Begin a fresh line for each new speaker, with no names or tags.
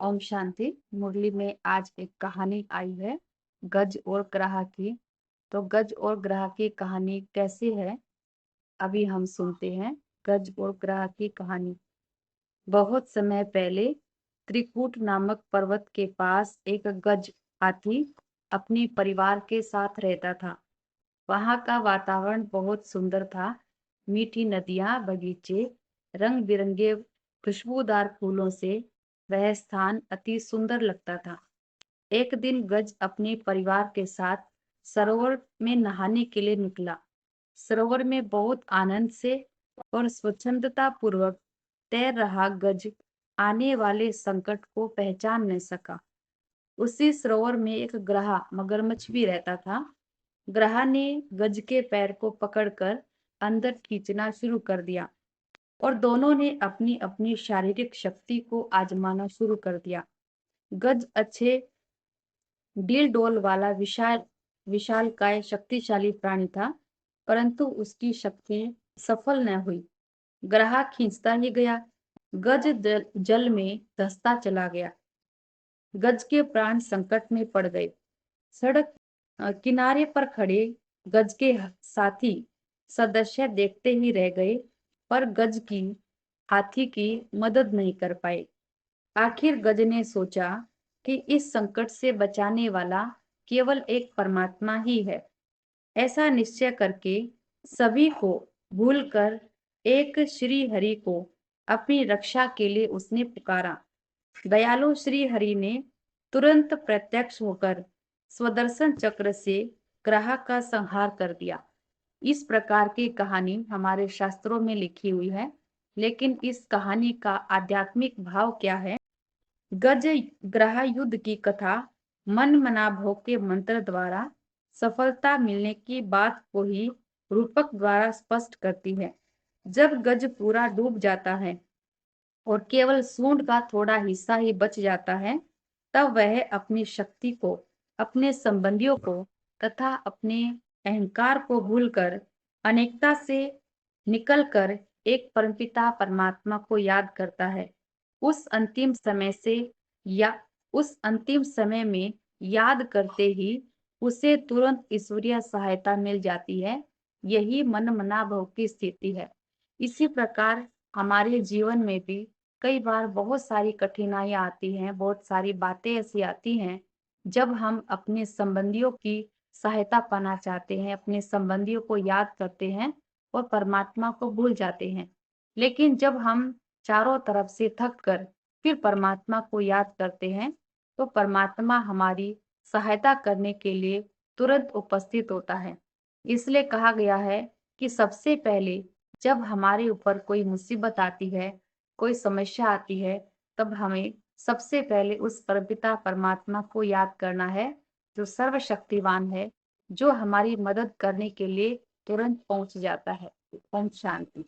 ओम शांति। मुरली में आज एक कहानी आई है, गज और ग्राह की। तो गज और ग्राह की कहानी कैसी है, अभी हम सुनते हैं। गज और ग्राह की कहानी। बहुत समय पहले त्रिकूट नामक पर्वत के पास एक गज हाथी अपने परिवार के साथ रहता था। वहां का वातावरण बहुत सुंदर था। मीठी नदियां, बगीचे, रंग बिरंगे खुशबूदार फूलों से वह स्थान अति सुंदर लगता था। एक दिन गज अपने परिवार के साथ सरोवर में नहाने के लिए निकला। सरोवर में बहुत आनंद से और स्वच्छंदता पूर्वक तैर रहा गज आने वाले संकट को पहचान न सका। उसी सरोवर में एक ग्राह मगरमच्छ भी रहता था। ग्राह ने गज के पैर को पकड़कर अंदर खींचना शुरू कर दिया और दोनों ने अपनी अपनी शारीरिक शक्ति को आजमाना शुरू कर दिया। गज अच्छे डील डोल वाला विशाल विशालकाय शक्तिशाली प्राणी था, परंतु उसकी शक्ति सफल न हुई। ग्राह खींचता ही गया। गज जल में धंसता चला गया। गज के प्राण संकट में पड़ गए। सड़क किनारे पर खड़े गज के साथी सदस्य देखते ही रह गए, पर गज की हाथी की मदद नहीं कर पाए। आखिर गज ने सोचा कि इस संकट से बचाने वाला केवल एक परमात्मा ही है। ऐसा निश्चय करके सभी को भूलकर एक श्री हरि को अपनी रक्षा के लिए उसने पुकारा। दयालु श्री हरि ने तुरंत प्रत्यक्ष होकर स्वदर्शन चक्र से ग्राह का संहार कर दिया। इस प्रकार की कहानी हमारे शास्त्रों में लिखी हुई है, लेकिन इस कहानी का आध्यात्मिक भाव क्या है? गज ग्राह युद्ध की कथा मन मना भोग के मंत्र द्वारा सफलता मिलने की बात को ही रूपक द्वारा स्पष्ट करती है। जब गज पूरा डूब जाता है और केवल सूंड का थोड़ा हिस्सा ही बच जाता है, तब वह अपनी शक्ति को, अपने संबंधियों को तथा अपने अहंकार को भूलकर अनेकता से निकलकर एक परमपिता परमात्मा को याद करता है। उस अंतिम समय से या उस अंतिम समय में याद करते ही उसे तुरंत ईश्वरीय सहायता मिल जाती है। यही मन मना भव की स्थिति है। इसी प्रकार हमारे जीवन में भी कई बार बहुत सारी कठिनाइयां आती हैं, बहुत सारी बातें ऐसी आती हैं जब हम अपने संबंधियों की सहायता पाना चाहते हैं, अपने संबंधियों को याद करते हैं और परमात्मा को भूल जाते हैं। लेकिन जब हम चारों तरफ से थक कर फिर परमात्मा को याद करते हैं, तो परमात्मा हमारी सहायता करने के लिए तुरंत उपस्थित होता है। इसलिए कहा गया है कि सबसे पहले जब हमारे ऊपर कोई मुसीबत आती है, कोई समस्या आती है, तब हमें सबसे पहले उस परमपिता परमात्मा को याद करना है, जो सर्वशक्तिवान है, जो हमारी मदद करने के लिए तुरंत पहुंच जाता है। ओम शांति।